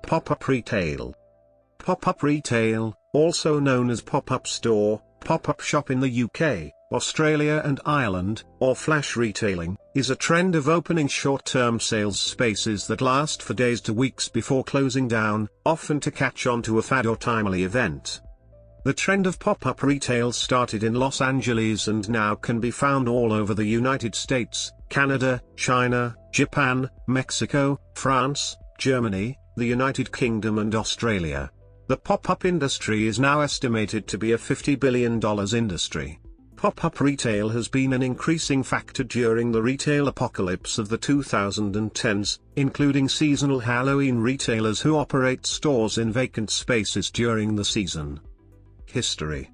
Pop-up retail. Pop-up retail, also known as pop-up store, pop-up shop in the UK, Australia and Ireland, or flash retailing, is a trend of opening short-term sales spaces that last for days to weeks before closing down, often to catch on to a fad or timely event. The trend of pop-up retail started in Los Angeles and now can be found all over the United States, Canada, China, Japan, Mexico, France, Germany, the United Kingdom and Australia. The pop-up industry is now estimated to be a $50 billion industry. Pop-up retail has been an increasing factor during the retail apocalypse of the 2010s, including seasonal Halloween retailers who operate stores in vacant spaces during the season. History.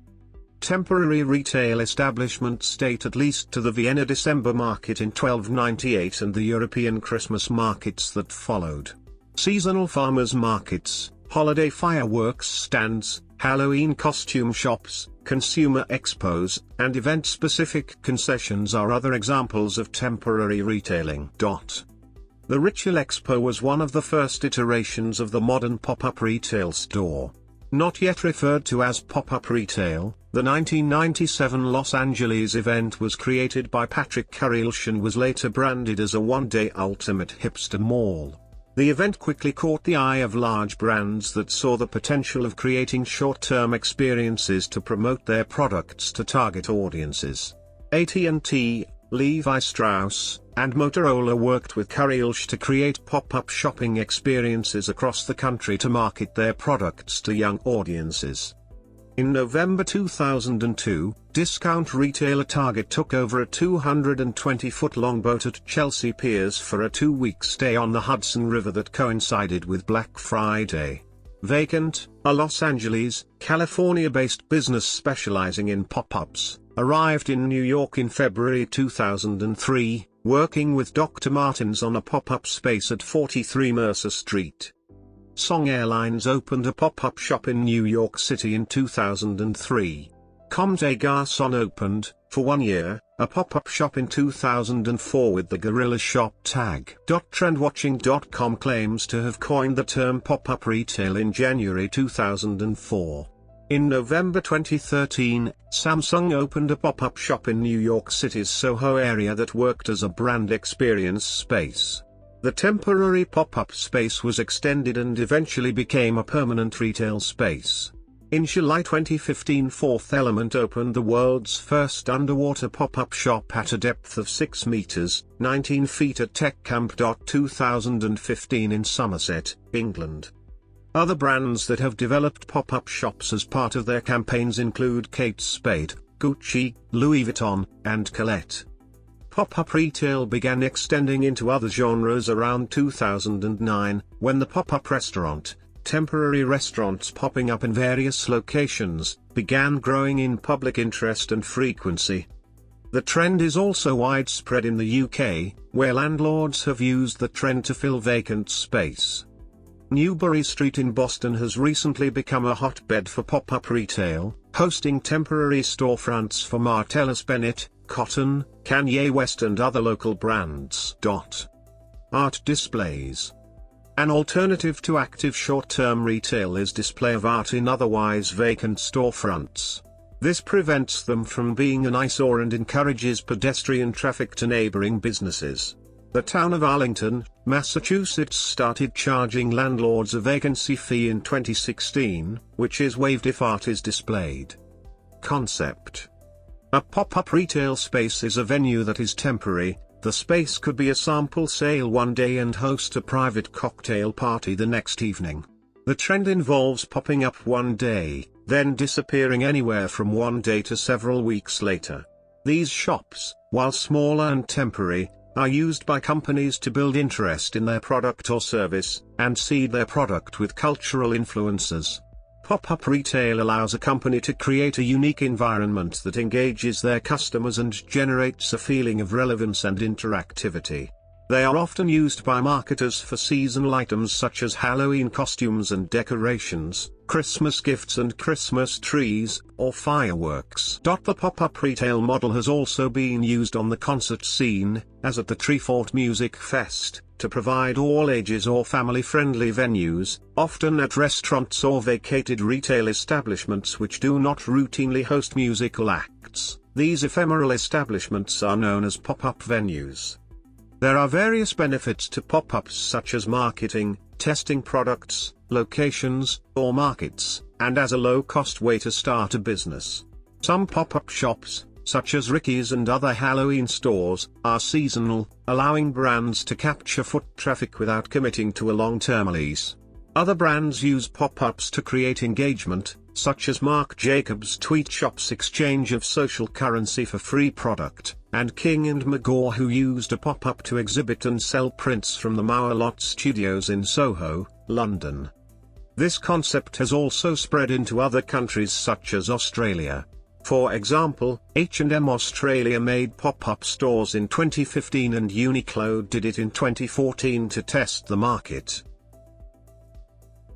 Temporary retail establishments date at least to the Vienna December market in 1298 and the European Christmas markets that followed. Seasonal farmers' markets, holiday fireworks stands, Halloween costume shops, consumer expos, and event-specific concessions are other examples of temporary retailing. The Ritual Expo was one of the first iterations of the modern pop-up retail store. Not yet referred to as pop-up retail, the 1997 Los Angeles event was created by Patrick Karilsch and was later branded as a one-day ultimate hipster mall. The event quickly caught the eye of large brands that saw the potential of creating short-term experiences to promote their products to target audiences. AT&T, Levi Strauss, and Motorola worked with Karilsch to create pop-up shopping experiences across the country to market their products to young audiences. In November 2002, discount retailer Target took over a 220-foot-long boat at Chelsea Piers for a 2-week stay on the Hudson River that coincided with Black Friday. Vacant, a Los Angeles, California-based business specializing in pop-ups, arrived in New York in February 2003, working with Dr. Martens on a pop-up space at 43 Mercer Street. Song Airlines opened a pop-up shop in New York City in 2003. Comme des Garçons opened, for 1 year, a pop-up shop in 2004 with the Gorilla Shop tag. Trendwatching.com claims to have coined the term pop-up retail in January 2004. In November 2013, Samsung opened a pop-up shop in New York City's Soho area that worked as a brand experience space. The temporary pop-up space was extended and eventually became a permanent retail space. In July 2015, Fourth Element opened the world's first underwater pop-up shop at a depth of 6 meters, 19 feet at TechCamp. 2015 in Somerset, England. Other brands that have developed pop-up shops as part of their campaigns include Kate Spade, Gucci, Louis Vuitton, and Colette. Pop-up retail began extending into other genres around 2009, when the pop-up restaurant, temporary restaurants popping up in various locations, began growing in public interest and frequency. The trend is also widespread in the UK, where landlords have used the trend to fill vacant space. Newbury Street in Boston has recently become a hotbed for pop-up retail, hosting temporary storefronts for Martellus Bennett, Cotton, Kanye West and other local brands. Art displays. An alternative to active short-term retail is display of art in otherwise vacant storefronts. This prevents them from being an eyesore and encourages pedestrian traffic to neighboring businesses. The town of Arlington, Massachusetts started charging landlords a vacancy fee in 2016, which is waived if art is displayed. Concept. A pop-up retail space is a venue that is temporary. The space could be a sample sale one day and host a private cocktail party the next evening. The trend involves popping up one day, then disappearing anywhere from 1 day to several weeks later. These shops, while smaller and temporary, are used by companies to build interest in their product or service, and seed their product with cultural influencers. Pop-up retail allows a company to create a unique environment that engages their customers and generates a feeling of relevance and interactivity. They are often used by marketers for seasonal items such as Halloween costumes and decorations, Christmas gifts and Christmas trees, or fireworks. The pop-up retail model has also been used on the concert scene, as at the Treefort Music Fest, to provide all ages or family-friendly venues, often at restaurants or vacated retail establishments which do not routinely host musical acts. These ephemeral establishments are known as pop-up venues. There are various benefits to pop-ups such as marketing, testing products, locations, or markets, and as a low-cost way to start a business. Some pop-up shops, such as Ricky's and other Halloween stores, are seasonal, allowing brands to capture foot traffic without committing to a long-term lease. Other brands use pop-ups to create engagement, such as Marc Jacobs Tweet Shop's exchange of social currency for free product, and King & McGaw, who used a pop-up to exhibit and sell prints from the Mauerlot Studios in Soho, London. This concept has also spread into other countries such as Australia. For example, H&M Australia made pop-up stores in 2015 and Uniqlo did it in 2014 to test the market.